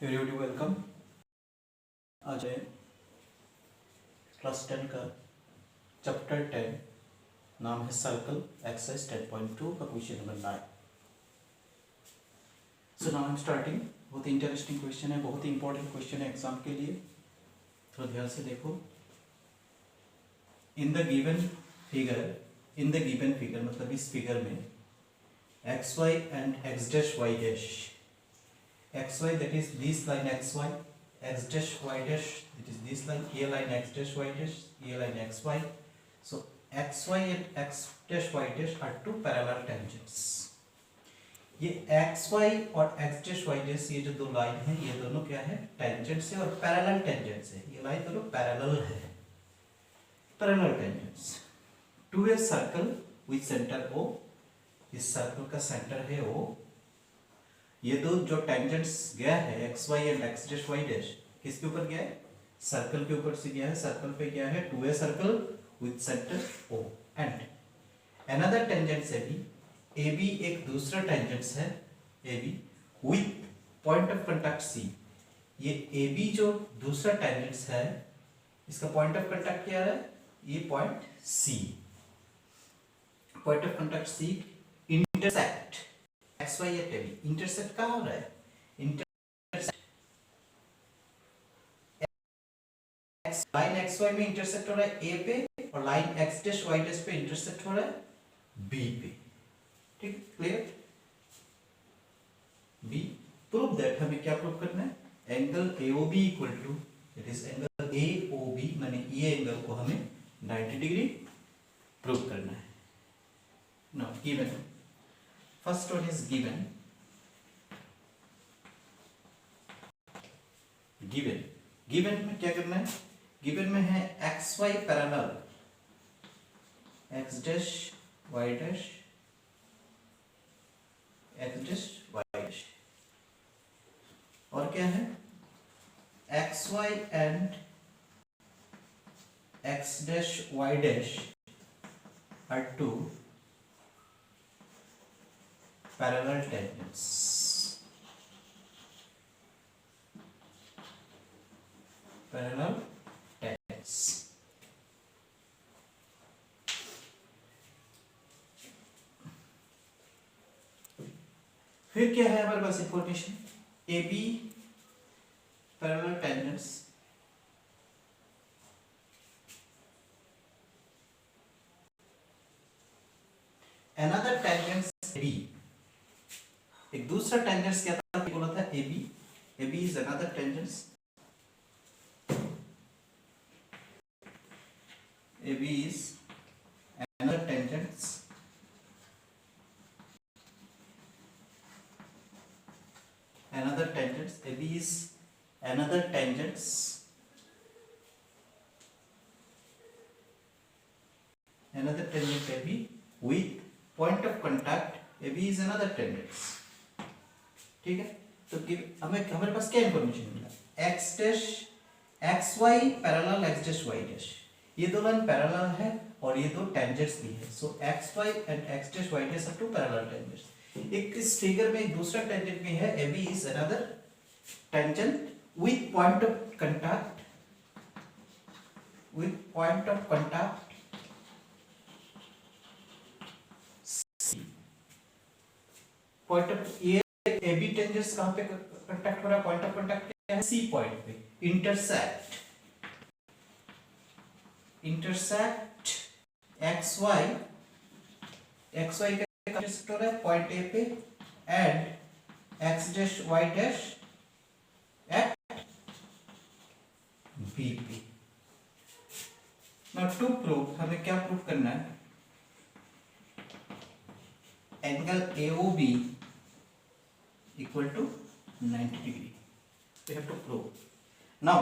Everybody welcome. आज है class 10 का चैप्टर 10, नाम है सर्कल, एक्सरसाइज 10.2 का question number 9। So now I am starting. बहुत ही इंटरेस्टिंग क्वेश्चन है, बहुत ही इंपॉर्टेंट क्वेश्चन है एग्जाम के लिए। थोड़ा ध्यान से देखो। इन द गिवन फिगर मतलब इस फिगर में X Y and X dash Y dash, xy that is this line xy, x dash y dash that is this line, a line x dash y dash, a line xy. So xy and x dash y dash are two parallel tangents. ये xy और x dash y dash ये जो दो line है ये दोनों क्या है, टेंजेंट्स है और पैरेलल टेंजेंट्स है। ये लाइन दोनों पैरेलल है, parallel tangents to a circle with centre O। इस सर्कल का सेंटर है O। ये दो जो टेंजेंट्स गया है X Y and X dash Y dash, किसके ऊपर गया है, सर्कल के ऊपर से गया है। सर्कल पे गया है to a circle with centre O and another tangents A B एक दूसरा टेंजेंट्स है A B with point of contact C। ये ए बी जो दूसरा टेंजेंट्स है इसका पॉइंट ऑफ कांटेक्ट क्या है, ये point C। Point of contact C intersect X Y at A B. Intersect कहाँ हो रहा है, लाइन एक्स वाई में इंटरसेक्ट हो रहा है ए पे और line X dash Y dash पे इंटरसेक्ट हो रहा है बी पे। ठीक, क्लियर। बी प्रूव दैट, हमें क्या प्रूव करना है, angle AOB equal to it is angle AOB माने ये एंगल को हमें 90 डिग्री प्रूव करना है। Now given first one is given में क्या करना है, गिवन में है X Y parallel X dash Y dash X dash Y dash, और क्या है X Y and X dash Y dash are two parallel tangents। Parallel tangents फिर क्या है हमारे पास information, A B parallel tangents another tangents B. एक दूसरा टेंजेंट्स क्या था, बोला था A B is another tangents, AB is another tangents AB is another tangents AB with point of contact AB is another tangents। ठीक है, तो हमें हमारे पास क्या इंफॉर्मेशन मिला, x dash X Y parallel X dash Y dash, ये दो line parallel है और ये दो टेंजेंट्स भी है। So X Y and X dash Y dash are two parallel tangents. एक इस फिगर में एक दूसरा टेंजेंट भी है, A B is another tangent with point of contact point of ये ए बी टेंजेंट्स कहां पे कांटेक्ट हो रहा है, पॉइंट ऑफ कांटेक्ट क्या है, सी पॉइंट पे। इंटरसेक्ट XY का इंटरसेक्ट हो रहा है पॉइंट ए पे and x dash y dash at B पे। नाउ टू प्रूव, हमें क्या प्रूव करना है, angle AOB equal to 90 degree, we have to prove. Now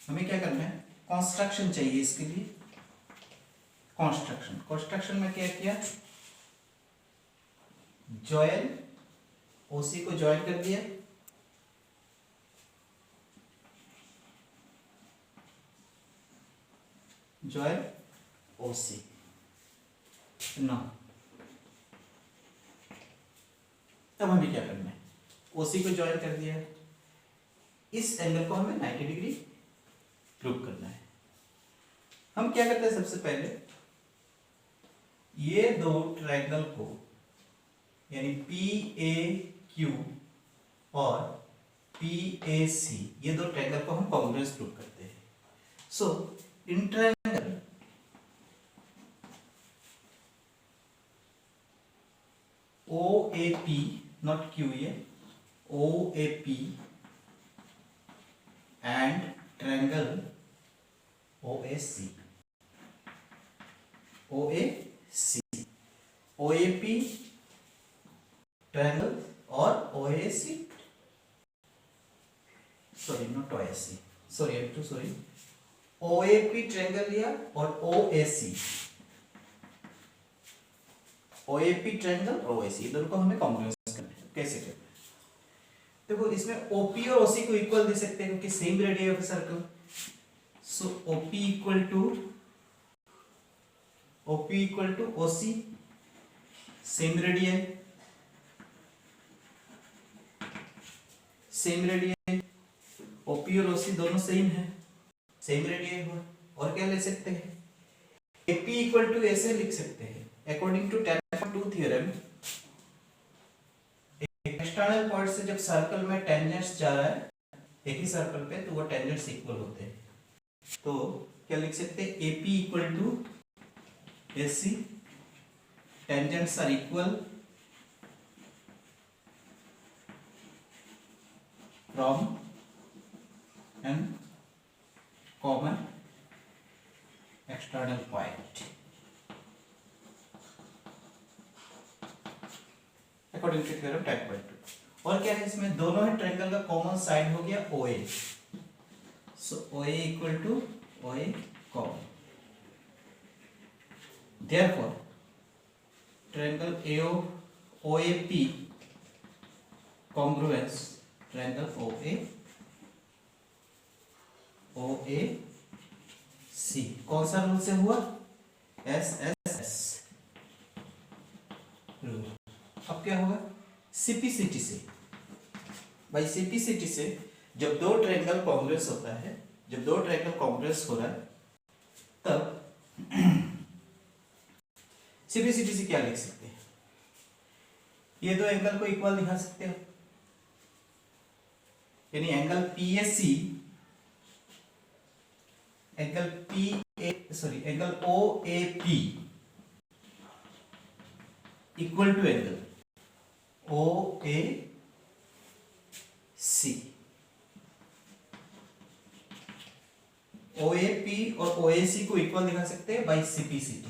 हमें क्या करना है, कंस्ट्रक्शन चाहिए इसके लिए। कंस्ट्रक्शन में क्या किया, जॉइन OC को जॉइन कर दिया, जॉइन OC। ना अब हमें क्या करना है, ओसी को ज्वाइन कर दिया। इस एंगल को हमें 90 डिग्री प्रूव करना है। हम क्या करते हैं, सबसे पहले ये दो ट्रायंगल को यानी PAQ और PAC ये दो ट्रायंगल को हम कॉन्ग्रुएंस प्रूव करते हैं। So in triangle OAP not QA OAP and triangle OAC OAP triangle और OAC sorry not OAC sorry I'm too sorry OAP triangle लिया और OAP triangle और OAC दोनों को हमें कॉन्ग्रुएंस करना है। कैसे करना है, देखो इसमें OP और OC को इक्वल दे सकते हैं क्योंकि same radius of circle. So OP equal to OC same radius OP और OC दोनों सेम है, सेम रेडियस हुआ। और क्या ले सकते हैं, AP इक्वल टू ऐसे लिख सकते हैं according to tan2 theorem. External point से जब सर्कल में टेंजेंट्स जा रहा है एक ही सर्कल पे तो वो टेंजेंट्स इक्वल होते हैं। तो क्या लिख सकते हैं, AP equal to AC tangents are equal from an common external point according to theorem tan2। और क्या है इसमें, दोनों ही ट्रायंगल का कॉमन साइड हो गया OA। So OA equal to OA common, therefore triangle OAP congruence triangle OAC कौन सा रूल से हुआ, SSS रूल। अब क्या होगा, CPCT से। भाई CPCT से जब दो ट्रायंगल कॉन्ग्रुएंस होता है, जब दो ट्रायंगल कॉन्ग्रुएंस हो रहा है तब CPCT से क्या लिख सकते हैं, ये दो एंगल को इक्वल दिखा सकते हो, यानी angle angle OAP equal to angle OAC। OAP और OAC को इक्वल दिखा सकते हैं बाय CPCT।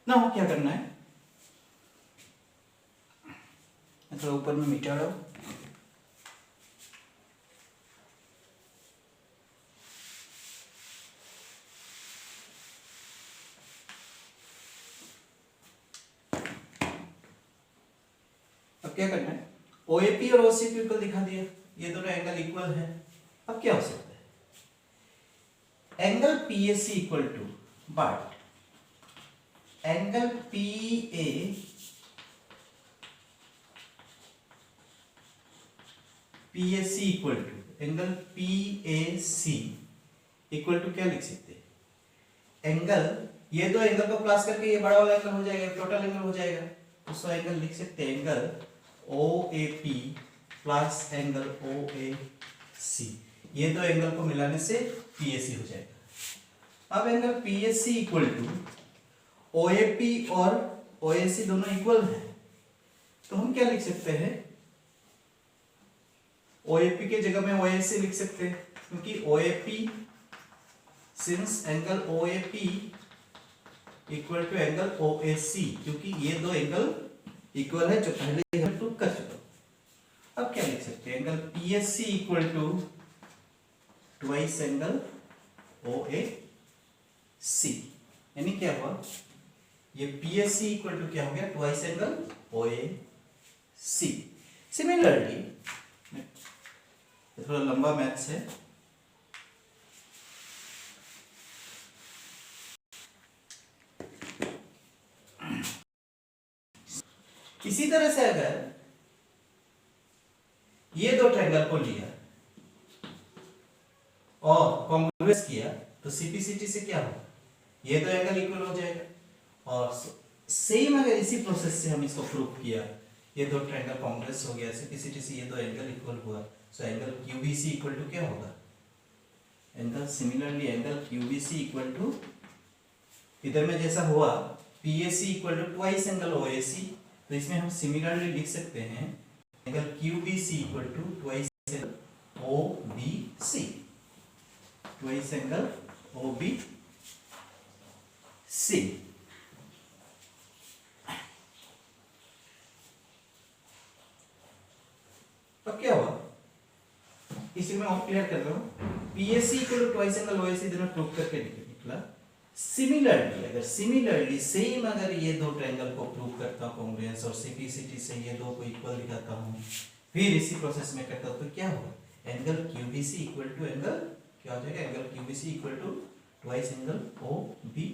ना क्या करना है, थोड़ा ऊपर में मिटा दो। अब क्या करना है, OAP और OC को इक्वल दिखा दिया, ये दोनों एंगल इक्वल है। अब क्या हो सकता है, angle PAC equal to but angle PAC equal to angle PAC equal to क्या लिख सकते हैं, एंगल ये दो एंगल को प्लस करके ये बड़ा वाला एंगल हो जाएगा, टोटल एंगल हो जाएगा। तो सो एंगल लिख सकते हैं angle OAP plus angle OAC, ये दो एंगल को मिलाने से PAC हो जाएगा। अब angle PAC equal to OAP और OAC दोनों इक्वल है, तो हम क्या लिख सकते हैं, OAP के जगह में OAC लिख सकते हैं, क्योंकि OAP since angle OAP equal to angle OAC, क्योंकि ये दो एंगल इक्वल है जो पहले हम प्रूव कर चुके। अब क्या लिख सकते हैं, angle PSC equal to twice angle OAC, यानी क्या हुआ, ये PSC इक्वल टू क्या हो गया, ट्वाइस एंगल OAC। सिमिलरली थोड़ा लंबा मैथ्स है, इसी तरह से अगर एंगल को लिया और कॉन्ग्रुएंस किया तो सीपीसीटी से क्या होगा, ये दो एंगल इक्वल हो जाएगा। और सेम अगर इसी प्रोसेस से हम इसको प्रूव किया, ये दो ट्रायंगल कॉन्ग्रुएंस हो गया, सीपीसीटी से ये दो एंगल इक्वल हुआ, so angle QBC equal to क्या होगा, angle similarly angle QBC equal to, इधर में जैसा हुआ PAC equal to twice angle OAC, तो इसमें हम सिमिलरली लिख सकते हैं angle QBC equal to twice angle OBC, twice angle OBC. अब क्या हुआ, इसी में और क्लियर कर रहा हूं, PAC equal to twice angle OAC दोनों प्रूव करके निकला। सिमिलरली अगर सिमिलरली सेम अगर ये दो ट्रायंगल को प्रूव करता हूं कॉन्ग्रुएंस और सीपीसीटी से ये दो को इक्वल दिखाता हूं, फिर इसी प्रोसेस में करता हूं तो क्या होगा, angle QBC equal to angle क्या हो जाएगा, angle QBC equal to twice angle OBC.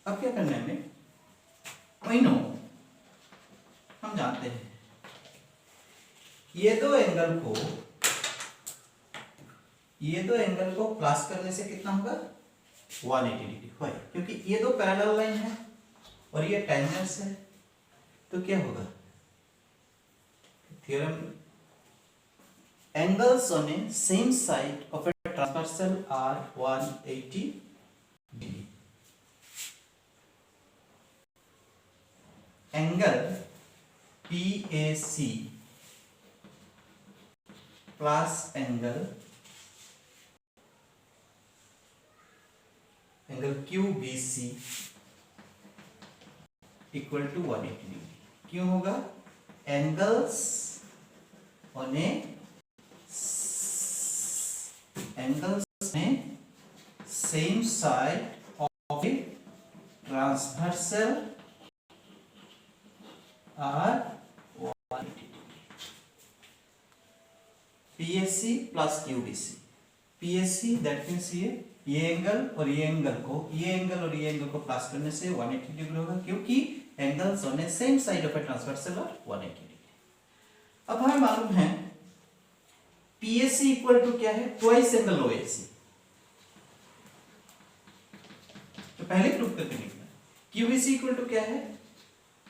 अब क्या करना है हमें, वी नो, हम जानते हैं ये दो एंगल को प्लस करने से कितना होगा 180 डिग्री। वाई, क्योंकि ये दो पैरेलल लाइन है और ये टेंजेंट्स है, तो क्या होगा, theorem angles on a same side of a transversal are 180 degree. Angle PAC plus angle QBC equal to 180 degree. क्यों होगा, angles on a same side of a transversal are 180 degree. PSC plus QBC, PSC that means ये angle और ये angle को plus करने से 180 degree होगा, क्योंकि angles on a same side of a transversal are 180 degree. अब हमें मालूम है PSC इक्वल टू क्या है, ट्वाइस एंगल OAC, तो पहले प्रूफ करके निकला। QBC इक्वल टू क्या है,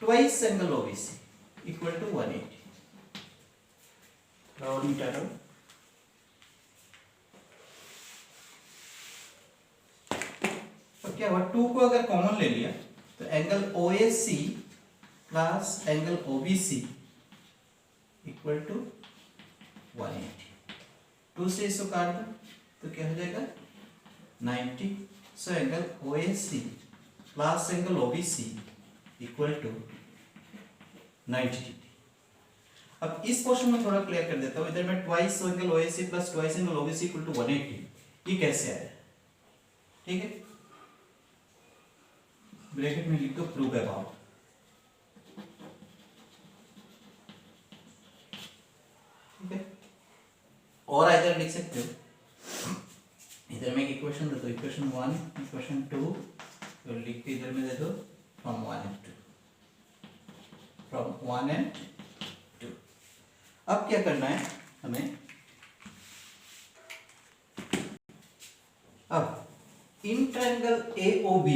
twice angle OBC equal to 180। और मिटा दो, तो क्या हुआ, 2 को अगर कॉमन ले लिया तो angle OAC plus angle OBC equal to 180। 2 से इसको काट दो तो क्या हो जाएगा 90। So angle OAC plus angle OBC equal to 90 degree. अब इस पोर्शन में थोड़ा क्लियर कर देता हूं, इधर में twice angle OAC plus twice angle OBC equal to 180, ये कैसे आया, ठीक है, ब्रैकेट में लिख दो प्रूव अबाउट, ठीक है। और इधर लिख सकते हो, इधर में एक इक्वेशन दे दो, इक्वेशन 1 इक्वेशन 2, तो लिख के इधर में दे दो फ्रॉम 1 and 2। अब क्या करना है हमें, अब इन ट्रायंगल AOB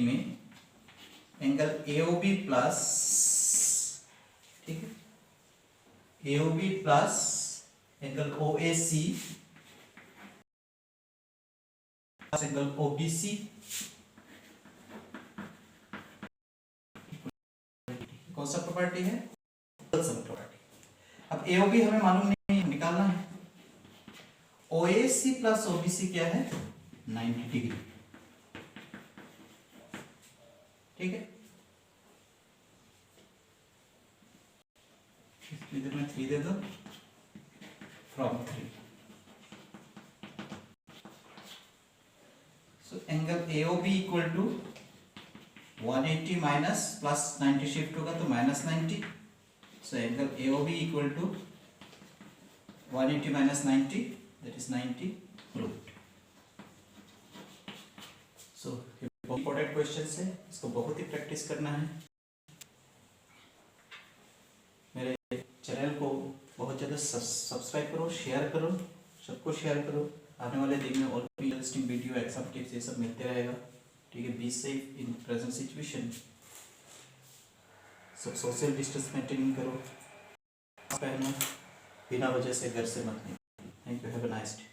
में एंगल AOB प्लस, ठीक है, AOB plus angle OAC plus angle OBC, कौन सा प्रॉपर्टी है, प्रॉपर्टी। अब AOB हमें मालूम नहीं, निकालना है। OAC प्लस OBC क्या है 90 डिग्री, ठीक है। इधर में 3 दे दो from 3। So angle AOB equal to 180 minus plus 90 shift होगा तो minus 90। So angle AOB equal to 180 minus 90 that is 90 रूट। सो इंपॉर्टेंट क्वेश्चन है, इसको बहुत ही प्रैक्टिस करना है। चैनल को बहुत ज़्यादा सब्सक्राइब करो, शेयर करो, सबको शेयर करो। आने वाले दिन में और भी इंटरेस्टिंग वीडियो, एग्जाम टिप्स ये सब मिलते रहेगा। ठीक है, be safe in present situation. सब सोशल डिस्टेंस मेंटेनिंग करो, पहनो, बिना वजह से घर से मत निकलो। Thank you, have a nice day.